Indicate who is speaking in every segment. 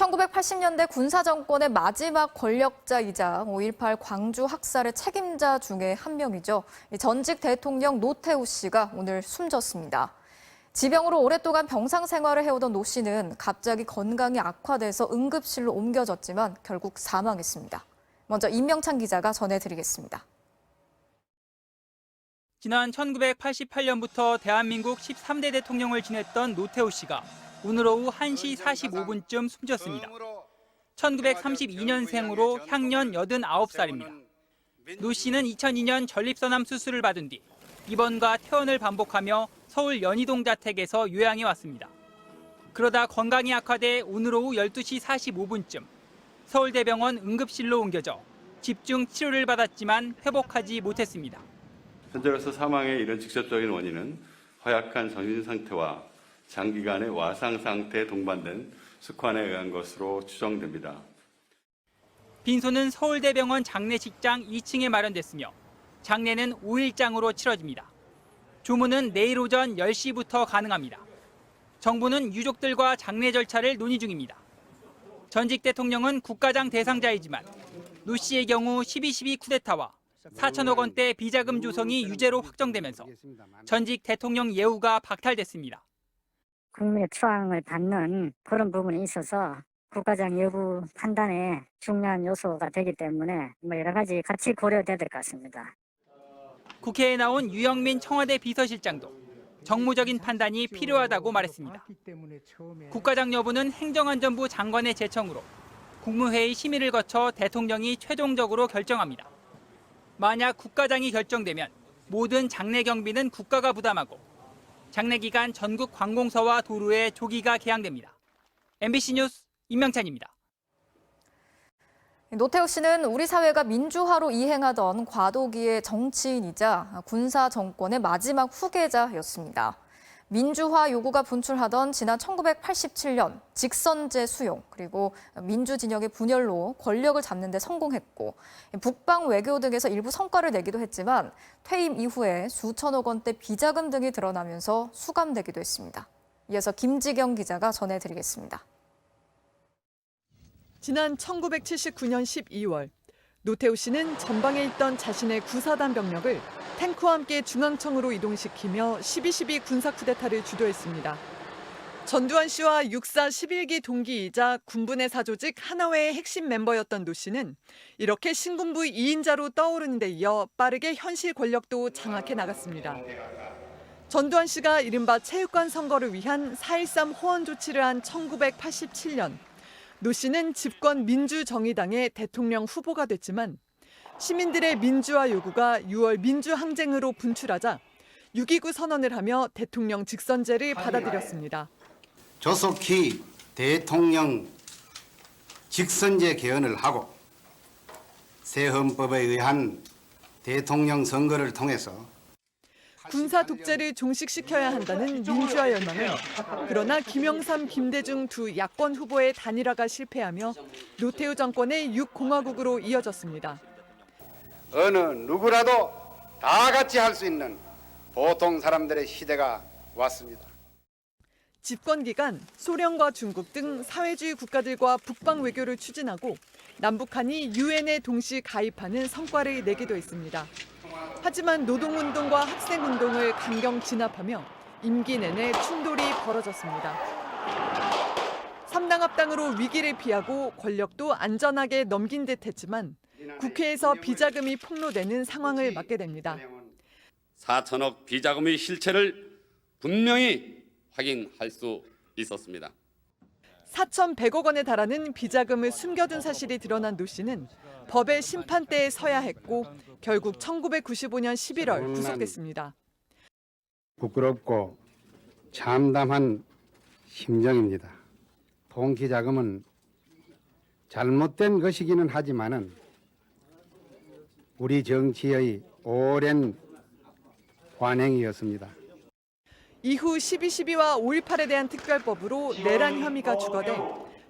Speaker 1: 1980년대 군사정권의 마지막 권력자이자 5.18 광주 학살의 책임자 중에 한 명이죠. 전직 대통령 노태우 씨가 오늘 숨졌습니다. 지병으로 오랫동안 병상 생활을 해오던 노 씨는 갑자기 건강이 악화돼서 응급실로 옮겨졌지만 결국 사망했습니다. 먼저 임명찬 기자가 전해드리겠습니다.
Speaker 2: 지난 1988년부터 대한민국 13대 대통령을 지냈던 노태우 씨가 오늘 오후 1시 45분쯤 숨졌습니다. 1932년생으로 향년 89살입니다. 노 씨는 2002년 전립선암 수술을 받은 뒤 입원과 퇴원을 반복하며 서울 연희동 자택에서 요양해 왔습니다. 그러다 건강이 악화돼 오늘 오후 12시 45분쯤 서울대병원 응급실로 옮겨져 집중 치료를 받았지만 회복하지 못했습니다.
Speaker 3: 현재로서 사망의 이런 직접적인 원인은 허약한 정신 상태와 장기간의 와상 상태에 동반된 숙환에 의한 것으로 추정됩니다.
Speaker 2: 빈소는 서울대병원 장례식장 2층에 마련됐으며 장례는 5일장으로 치러집니다. 조문은 내일 오전 10시부터 가능합니다. 정부는 유족들과 장례 절차를 논의 중입니다. 전직 대통령은 국가장 대상자이지만 노 씨의 경우 12.12 쿠데타와 4천억 원대 비자금 조성이 유죄로 확정되면서 전직 대통령 예우가 박탈됐습니다.
Speaker 4: 국민의 추앙을 받는 그런 부분이 있어서 국가장 여부 판단에 중요한 요소가 되기 때문에 여러 가지 같이 고려돼야 될 것 같습니다.
Speaker 2: 국회에 나온 유영민 청와대 비서실장도 정무적인 판단이 필요하다고 말했습니다. 국가장 여부는 행정안전부 장관의 제청으로 국무회의 심의를 거쳐 대통령이 최종적으로 결정합니다. 만약 국가장이 결정되면 모든 장례 경비는 국가가 부담하고 장례 기간 전국 관공서와 도로에 조기가 개항됩니다. MBC 뉴스 임명찬입니다.
Speaker 1: 노태우 씨는 우리 사회가 민주화로 이행하던 과도기의 정치인이자 군사 정권의 마지막 후계자였습니다. 민주화 요구가 분출하던 지난 1987년 직선제 수용 그리고 민주 진영의 분열로 권력을 잡는 데 성공했고 북방 외교 등에서 일부 성과를 내기도 했지만 퇴임 이후에 수천억 원대 비자금 등이 드러나면서 수감되기도 했습니다. 이어서 김지경 기자가 전해드리겠습니다.
Speaker 5: 지난 1979년 12월 노태우 씨는 전방에 있던 자신의 구사단 병력을 탱크와 함께 중앙청으로 이동시키며 12.12 군사 쿠데타를 주도했습니다. 전두환 씨와 육사 11기 동기이자 군부내 사조직 하나회의 핵심 멤버였던 노 씨는 이렇게 신군부 2인자로 떠오르는 데 이어 빠르게 현실 권력도 장악해 나갔습니다. 전두환 씨가 이른바 체육관 선거를 위한 4.13 호원 조치를 한 1987년 노 씨는 집권 민주정의당의 대통령 후보가 됐지만 시민들의 민주화 요구가 6월 민주항쟁으로 분출하자 6.29 선언을 하며 대통령 직선제를 받아들였습니다.
Speaker 6: 조속히 대통령 직선제 개헌을 하고 새 헌법에 의한 대통령 선거를 통해서
Speaker 5: 군사 독재를 종식시켜야 한다는 민주화 열망은 그러나 김영삼, 김대중 두 야권 후보의 단일화가 실패하며 노태우 정권의 6공화국으로 이어졌습니다.
Speaker 6: 어느 누구라도 다 같이 할 수 있는 보통 사람들의 시대가 왔습니다.
Speaker 5: 집권 기간 소련과 중국 등 사회주의 국가들과 북방 외교를 추진하고 남북한이 유엔에 동시 가입하는 성과를 내기도 했습니다. 하지만 노동운동과 학생운동을 강경 진압하며 임기 내내 충돌이 벌어졌습니다. 3당 합당으로 위기를 피하고 권력도 안전하게 넘긴 듯 했지만 국회에서 비자금이 폭로되는 상황을 맞게 됩니다.
Speaker 7: 4천억 비자금의 실체를 분명히 확인할 수 있었습니다.
Speaker 5: 4,100억 원에 달하는 비자금을 숨겨둔 사실이 드러난 노 씨는 법의 심판대에 서야 했고 결국 1995년 11월 구속됐습니다.
Speaker 8: 부끄럽고 참담한 심정입니다. 통키 자금은 잘못된 것이기는 하지만은 우리 정치의 오랜 관행이었습니다.
Speaker 5: 이후 12.12와 5.18에 대한 특별법으로 내란 혐의가 추가돼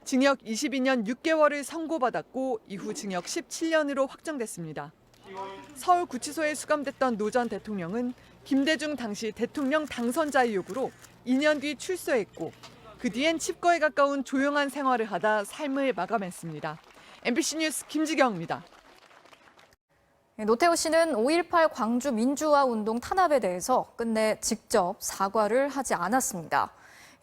Speaker 5: 징역 22년 6개월을 선고받았고 이후 징역 17년으로 확정됐습니다. 서울구치소에 수감됐던 노 전 대통령은 김대중 당시 대통령 당선자의 요구로 2년 뒤 출소했고 그 뒤엔 칩거에 가까운 조용한 생활을 하다 삶을 마감했습니다. MBC 뉴스 김지경입니다.
Speaker 1: 노태우 씨는 5.18 광주 민주화 운동 탄압에 대해서 끝내 직접 사과를 하지 않았습니다.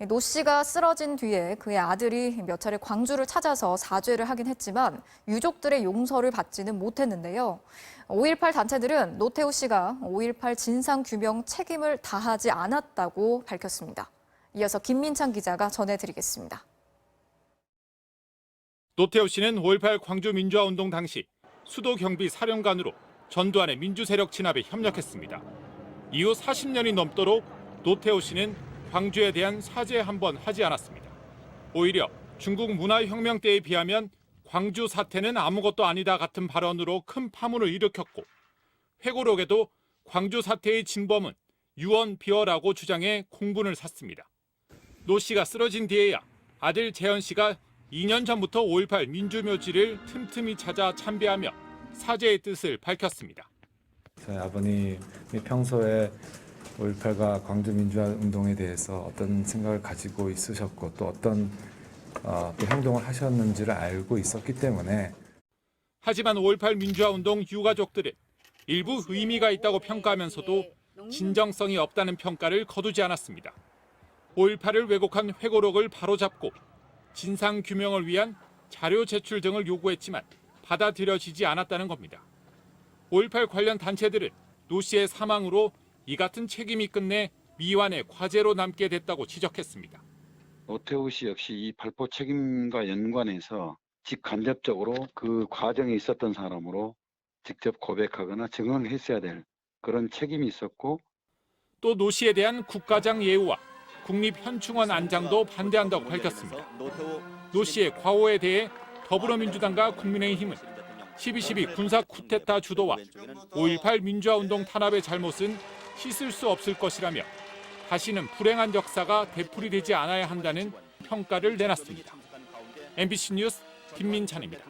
Speaker 1: 노 씨가 쓰러진 뒤에 그의 아들이 몇 차례 광주를 찾아서 사죄를 하긴 했지만 유족들의 용서를 받지는 못했는데요. 5.18 단체들은 노태우 씨가 5.18 진상규명 책임을 다하지 않았다고 밝혔습니다. 이어서 김민창 기자가 전해드리겠습니다.
Speaker 9: 노태우 씨는 5.18 광주 민주화 운동 당시 수도 경비 사령관으로 전두환의 민주 세력 진압에 협력했습니다. 이후 40년이 넘도록 노태우 씨는 광주에 대한 사죄 한 번 하지 않았습니다. 오히려 중국 문화혁명 때에 비하면 광주 사태는 아무것도 아니다 같은 발언으로 큰 파문을 일으켰고 회고록에도 광주 사태의 진범은 유언비어라고 주장해 공분을 샀습니다. 노 씨가 쓰러진 뒤에야 아들 재현 씨가 2년 전부터 5.18 민주묘지를 틈틈이 찾아 참배하며 사죄의 뜻을 밝혔습니다.
Speaker 10: 저희 아버님이 평소에 5.18과 광주 민주화 운동에 대해서 어떤 생각을 가지고 있으셨고 또 어떤 또 행동을 하셨는지를 알고 있었기 때문에.
Speaker 9: 하지만 5.18 민주화 운동 유가족들은 일부 의미가 있다고 평가하면서도 진정성이 없다는 평가를 거두지 않았습니다. 5.18을 왜곡한 회고록을 바로잡고 진상규명을 위한 자료 제출 등을 요구했지만 받아들여지지 않았다는 겁니다. 5.18 관련 단체들은 노 씨의 사망으로 이 같은 책임이 끝내 미완의 과제로 남게 됐다고 지적했습니다.
Speaker 11: 노태우 씨 역시 이 발포 책임과 연관해서 직간접적으로 그 과정에 있었던 사람으로 직접 고백하거나 증언했어야 될 그런 책임이 있었고
Speaker 9: 또 노 씨에 대한 국가장 예우와 국립현충원 안장도 반대한다고 밝혔습니다. 노 씨의 과오에 대해 더불어민주당과 국민의힘은 12.12 군사 쿠데타 주도와 5.18 민주화 운동 탄압의 잘못은 씻을 수 없을 것이라며 다시는 불행한 역사가 되풀이되지 않아야 한다는 평가를 내놨습니다. MBC 뉴스 김민찬입니다.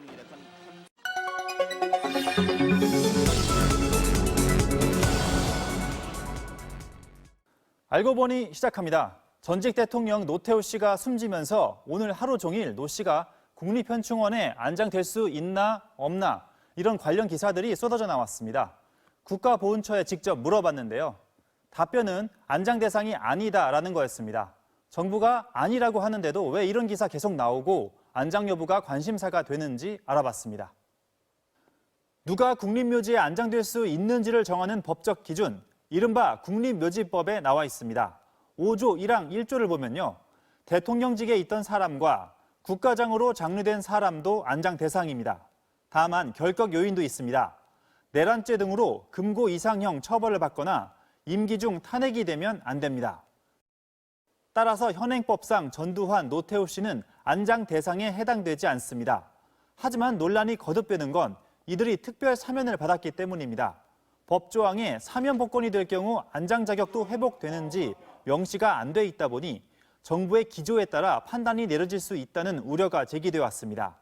Speaker 12: 알고 보니 시작합니다. 전직 대통령 노태우 씨가 숨지면서 오늘 하루 종일 노 씨가 국립현충원에 안장될 수 있나 없나 이런 관련 기사들이 쏟아져 나왔습니다. 국가보훈처에 직접 물어봤는데요. 답변은 안장 대상이 아니다라는 거였습니다. 정부가 아니라고 하는데도 왜 이런 기사 계속 나오고 안장 여부가 관심사가 되는지 알아봤습니다. 누가 국립묘지에 안장될 수 있는지를 정하는 법적 기준, 이른바 국립묘지법에 나와 있습니다. 5조 1항 1조를 보면요. 대통령직에 있던 사람과 국가장으로 장려된 사람도 안장 대상입니다. 다만 결격 요인도 있습니다. 내란죄 등으로 금고 이상형 처벌을 받거나 임기 중 탄핵이 되면 안 됩니다. 따라서 현행법상 전두환, 노태우 씨는 안장 대상에 해당되지 않습니다. 하지만 논란이 거듭되는 건 이들이 특별 사면을 받았기 때문입니다. 법조항에 사면 복권이 될 경우 안장 자격도 회복되는지 명시가 안 돼 있다 보니 정부의 기조에 따라 판단이 내려질 수 있다는 우려가 제기돼 왔습니다.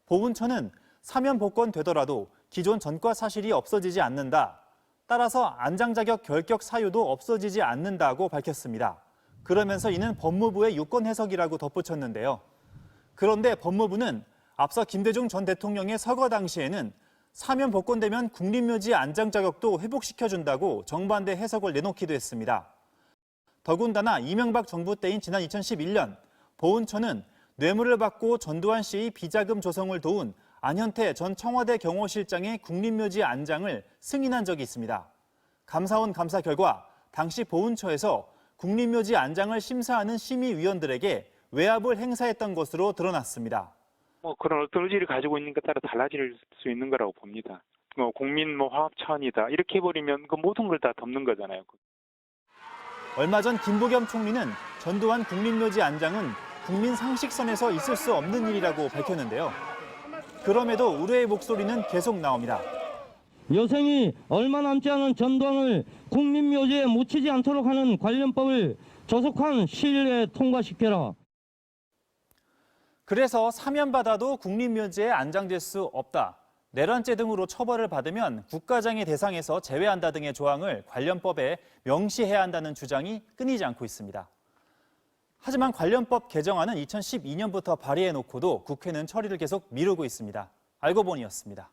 Speaker 12: 보훈처는 사면 복권 되더라도 기존 전과 사실이 없어지지 않는다. 따라서 안장 자격 결격 사유도 없어지지 않는다고 밝혔습니다. 그러면서 이는 법무부의 유권 해석이라고 덧붙였는데요. 그런데 법무부는 앞서 김대중 전 대통령의 서거 당시에는 사면 복권되면 국립묘지 안장 자격도 회복시켜준다고 정반대 해석을 내놓기도 했습니다. 더군다나 이명박 정부 때인 지난 2011년 보훈처는 뇌물을 받고 전두환 씨의 비자금 조성을 도운 안현태 전 청와대 경호실장의 국립묘지 안장을 승인한 적이 있습니다. 감사원 감사 결과 당시 보훈처에서 국립묘지 안장을 심사하는 심의위원들에게 외압을 행사했던 것으로 드러났습니다.
Speaker 13: 그런 어떤 의지를 가지고 있는 것 따라 달라질 수 있는 거라고 봅니다. 국민 화합 차원이다 이렇게 해버리면 그 모든 걸 다 덮는 거잖아요.
Speaker 12: 얼마 전 김부겸 총리는 전두환 국립묘지 안장은 국민 상식선에서 있을 수 없는 일이라고 밝혔는데요. 그럼에도 우려의 목소리는 계속 나옵니다.
Speaker 14: 여생이 얼마 남지 않은 전두환을 국립묘지에 묻히지 않도록 하는 관련법을 조속한 시일 내에 통과시켜라.
Speaker 12: 그래서 사면받아도 국립묘지에 안장될 수 없다. 내란죄 등으로 처벌을 받으면 국가장의 대상에서 제외한다 등의 조항을 관련법에 명시해야 한다는 주장이 끊이지 않고 있습니다. 하지만 관련법 개정안은 2012년부터 발의해놓고도 국회는 처리를 계속 미루고 있습니다. 알고 보니였습니다.